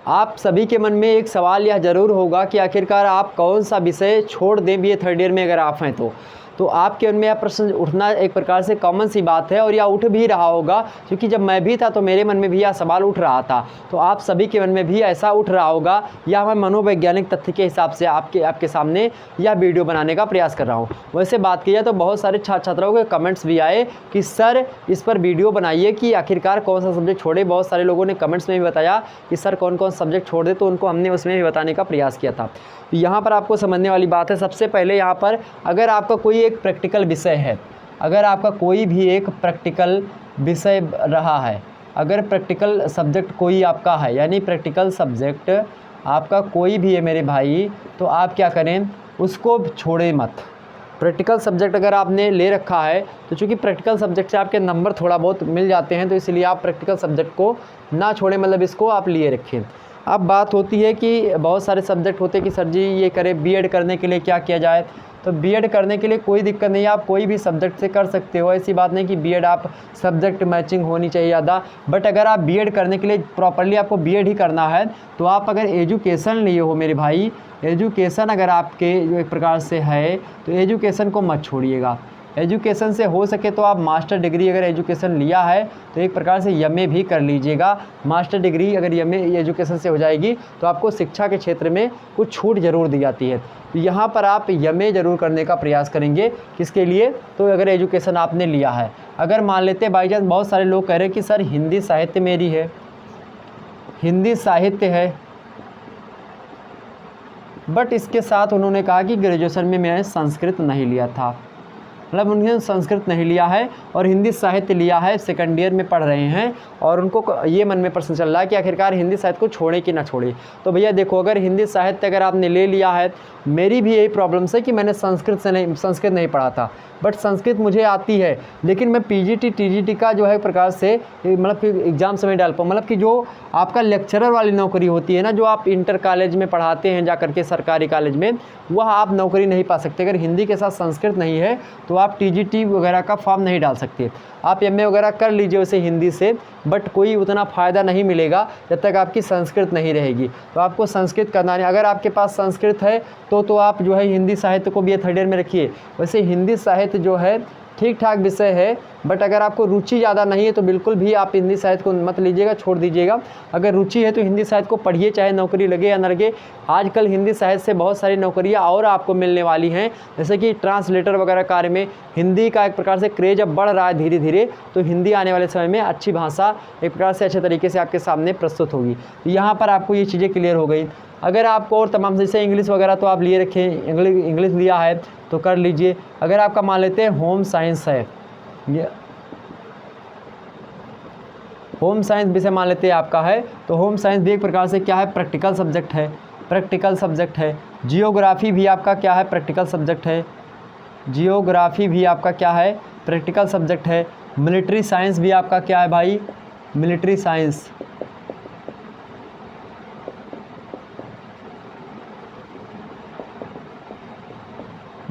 आप सभी के मन में एक सवाल यह ज़रूर होगा कि आखिरकार आप कौन सा विषय छोड़ दें बीए थर्ड ईयर में अगर आप हैं तो आपके मन में यह प्रश्न उठना एक प्रकार से कॉमन सी बात है और यह उठ भी रहा होगा, क्योंकि जब मैं भी था तो मेरे मन में भी यह सवाल उठ रहा था। तो आप सभी के मन में भी ऐसा उठ रहा होगा। यह मैं मनोवैज्ञानिक तथ्य के हिसाब से आपके सामने यह वीडियो बनाने का प्रयास कर रहा हूँ। वैसे बात की जाए तो बहुत सारे छात्र छात्राओं के कमेंट्स भी आए कि सर इस पर वीडियो बनाइए कि आखिरकार कौन सा सब्जेक्ट छोड़े। बहुत सारे लोगों ने कमेंट्स में भी बताया कि सर कौन कौन सब्जेक्ट छोड़ दे, तो उनको हमने उसमें भी बताने का प्रयास किया था। यहाँ पर आपको समझने वाली बात है, सबसे पहले यहाँ पर अगर आपका कोई एक प्रैक्टिकल विषय है, अगर आपका कोई भी एक प्रैक्टिकल विषय रहा है, अगर प्रैक्टिकल सब्जेक्ट कोई आपका है, यानी प्रैक्टिकल सब्जेक्ट आपका कोई भी है मेरे भाई, तो आप क्या करें, उसको छोड़े मत। प्रैक्टिकल सब्जेक्ट अगर आपने ले रखा है तो चूँकि प्रैक्टिकल सब्जेक्ट से आपके नंबर थोड़ा बहुत मिल जाते हैं, तो इसलिए आप प्रैक्टिकल सब्जेक्ट को ना छोड़ें, मतलब इसको आप लिए रखें। अब बात होती है कि बहुत सारे सब्जेक्ट होते हैं कि सर जी ये करें, बीएड करने के लिए क्या किया जाए। तो बीएड करने के लिए कोई दिक्कत नहीं है, आप कोई भी सब्जेक्ट से कर सकते हो। ऐसी बात नहीं कि बीएड आप सब्जेक्ट मैचिंग होनी चाहिए ज़्यादा। बट अगर आप बीएड करने के लिए प्रॉपरली आपको बीएड ही करना है, तो आप अगर एजुकेशन लिए हो मेरे भाई, एजुकेशन अगर आपके एक प्रकार से है तो एजुकेशन को मत छोड़िएगा। एजुकेशन से हो सके तो आप मास्टर डिग्री अगर एजुकेशन लिया है तो एक प्रकार से एमए भी कर लीजिएगा। मास्टर डिग्री अगर एमए एजुकेशन से हो जाएगी तो आपको शिक्षा के क्षेत्र में कुछ छूट ज़रूर दी जाती है। तो यहाँ पर आप एमए ज़रूर करने का प्रयास करेंगे। किसके लिए, तो अगर एजुकेशन आपने लिया है। अगर मान लेते बाई चांस बहुत सारे लोग कह रहे हैं कि सर हिंदी साहित्य मेरी है, हिंदी साहित्य है, बट इसके साथ उन्होंने कहा कि ग्रेजुएशन में मैंने संस्कृत नहीं लिया था, मतलब उन्होंने संस्कृत नहीं लिया है और हिंदी साहित्य लिया है, सेकंड ईयर में पढ़ रहे हैं और उनको ये मन में प्रश्न चल रहा है कि आखिरकार हिंदी साहित्य को छोड़े कि ना छोड़े। तो भैया देखो, अगर हिंदी साहित्य अगर आपने ले लिया है, मेरी भी यही प्रॉब्लम्स है कि मैंने संस्कृत नहीं पढ़ा था, बट संस्कृत मुझे आती है, लेकिन मैं पीजीटी टीजीटी का जो है प्रकार से मतलब कि एग्ज़ाम समय डाल पाऊँ, मतलब कि जो आपका लेक्चरर वाली नौकरी होती है ना, जो आप इंटर कॉलेज में पढ़ाते हैं जा करके सरकारी कॉलेज में, वह आप नौकरी नहीं पा सकते। अगर हिंदी के साथ संस्कृत नहीं है तो आप टीजीटी वगैरह का फॉर्म नहीं डाल सकते। आप एमए वगैरह कर लीजिए वैसे हिंदी से, बट कोई उतना फ़ायदा नहीं मिलेगा जब तक आपकी संस्कृत नहीं रहेगी। तो आपको संस्कृत करना है। अगर आपके पास संस्कृत है तो आप जो है हिंदी साहित्य को भी थर्ड ईयर में रखिए। वैसे हिंदी साहित्य जो है ठीक ठाक विषय है, बट अगर आपको रुचि ज़्यादा नहीं है तो बिल्कुल भी आप हिंदी साहित्य को मत लीजिएगा, छोड़ दीजिएगा। अगर रुचि है तो हिंदी साहित्य को पढ़िए, चाहे नौकरी लगे या न लगे। आजकल हिंदी साहित्य से बहुत सारी नौकरियां और आपको मिलने वाली हैं, जैसे कि ट्रांसलेटर वगैरह कार्य में हिंदी का एक प्रकार से क्रेज अब बढ़ रहा है धीरे धीरे। तो हिंदी आने वाले समय में अच्छी भाषा एक प्रकार से अच्छे तरीके से आपके सामने प्रस्तुत होगी। तो यहाँ पर आपको ये चीज़ें क्लियर हो गई। अगर आपको और तमाम जैसे इंग्लिश वगैरह तो आप लिए रखें, इंग्लिश लिया है तो कर लीजिए। अगर आपका मान लेते हैं होम साइंस है, ये होम साइंस विषय मान लेते हैं आपका है, तो होम साइंस भी एक प्रकार से क्या है, प्रैक्टिकल सब्जेक्ट है, प्रैक्टिकल सब्जेक्ट है। जियोग्राफी भी आपका क्या है, प्रैक्टिकल सब्जेक्ट है, जियोग्राफी भी आपका क्या है, प्रैक्टिकल सब्जेक्ट है। मिलिट्री साइंस भी आपका क्या है भाई, मिलिट्री साइंस,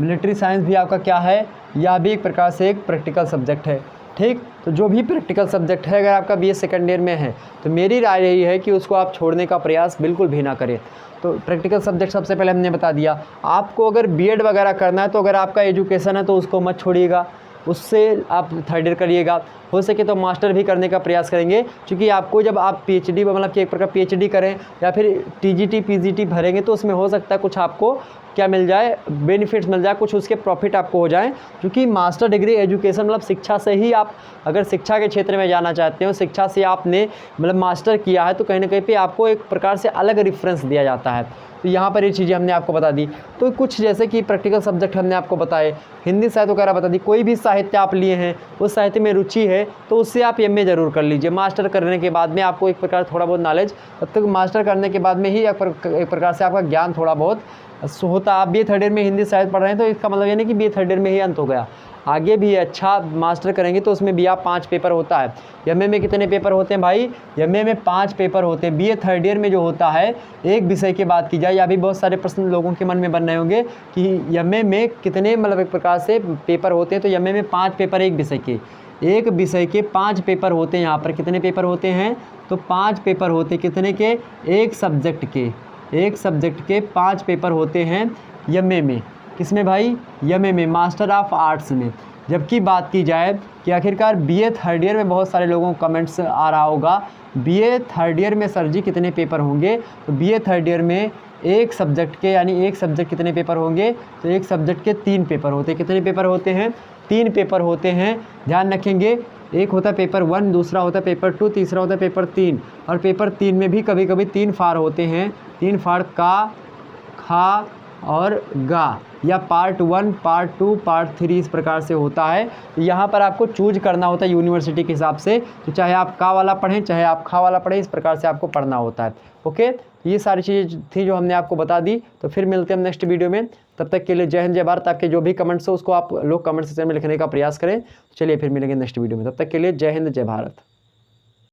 मिलिट्री साइंस भी आपका क्या है, यह भी एक प्रकार से एक प्रैक्टिकल सब्जेक्ट है। ठीक, तो जो भी प्रैक्टिकल सब्जेक्ट है, अगर आपका बीए सेकंड ईयर में है तो मेरी राय यही है कि उसको आप छोड़ने का प्रयास बिल्कुल भी ना करें। तो प्रैक्टिकल सब्जेक्ट सबसे पहले हमने बता दिया। आपको अगर बीएड वगैरह करना है तो अगर आपका एजुकेशन है तो उसको मत छोड़िएगा, उससे आप थर्ड ईयर करिएगा। हो सके तो मास्टर भी करने का प्रयास करेंगे, क्योंकि आपको जब आप पीएचडी मतलब कि एक प्रकार पीएचडी करें या फिर टीजीटी पीजीटी भरेंगे तो उसमें हो सकता है कुछ आपको क्या मिल जाए, बेनिफिट्स मिल जाए, कुछ उसके प्रॉफिट आपको हो जाए। क्योंकि मास्टर डिग्री एजुकेशन मतलब शिक्षा से ही आप अगर शिक्षा के क्षेत्र में जाना चाहते हो, शिक्षा से आपने मतलब मास्टर किया है, तो कहीं ना कहीं पे आपको एक प्रकार से अलग रेफरेंस दिया जाता है। तो यहाँ पर ये चीज़ें हमने आपको बता दी। तो कुछ जैसे कि प्रैक्टिकल सब्जेक्ट हमने आपको बताए, हिंदी साहित्य वगैरह बता दी। कोई भी साहित्य आप लिए हैं, उस साहित्य में रुचि है तो उससे आप एमए ज़रूर कर लीजिए। मास्टर करने के बाद में आपको एक प्रकार थोड़ा बहुत नॉलेज, तब तक मास्टर करने के बाद में ही एक प्रकार से आपका ज्ञान थोड़ा बहुत होता। आप बीए थर्ड ईयर में हिंदी साहित्य पढ़ रहे हैं तो इसका मतलब ये नहीं कि बीए थर्ड ईयर में ही अंत हो गया। आगे भी अच्छा मास्टर करेंगे तो उसमें भी आप 5 पेपर होता है। एमए में कितने पेपर होते हैं भाई, एमए में 5 पेपर होते हैं। बीए थर्ड ईयर में जो होता है, एक विषय की बात की जाए, या भी बहुत सारे प्रश्न लोगों के मन में बन रहे होंगे कि एमए में कितने मतलब एक प्रकार से पेपर होते हैं। तो एमए में 5 पेपर एक विषय के, एक विषय के 5 पेपर होते हैं। यहाँ पर कितने पेपर होते हैं? तो 5 पेपर होते, कितने के? एक सब्जेक्ट के 5 पेपर होते हैं एमए में। किसमें भाई? एमए में, मास्टर ऑफ आर्ट्स में। जबकि बात की जाए कि आखिरकार बीए थर्ड ईयर में, बहुत सारे लोगों को कमेंट्स आ रहा होगा बीए थर्ड ईयर में सर जी कितने पेपर होंगे? तो बीए थर्ड ईयर में एक सब्जेक्ट के, यानी एक सब्जेक्ट कितने पेपर होंगे? तो एक सब्जेक्ट के 3 पेपर होते हैं। कितने पेपर होते हैं? 3 पेपर होते हैं। ध्यान रखेंगे, एक होता है पेपर 1, दूसरा होता है पेपर 2, तीसरा होता है पेपर 3। और पेपर 3 में भी कभी कभी 3 फाड़ होते हैं, 3 फाड़ का, खा और गा, या पार्ट 1, पार्ट 2, पार्ट 3 इस प्रकार से होता है। तो यहाँ पर आपको चूज करना होता है यूनिवर्सिटी के हिसाब से, तो चाहे आप का वाला पढ़ें चाहे आप खा वाला पढ़ें, इस प्रकार से आपको पढ़ना होता है। ओके, ये सारी चीज़ें थी जो हमने आपको बता दी। तो फिर मिलते हैं नेक्स्ट वीडियो में, तब तक के लिए जय हिंद जय भारत। आपके जो भी कमेंट्स हो उसको आप लोग कमेंट सेक्शन में लिखने का प्रयास करें। चलिए फिर मिलेंगे नेक्स्ट वीडियो में, तब तक के लिए जय हिंद जय भारत।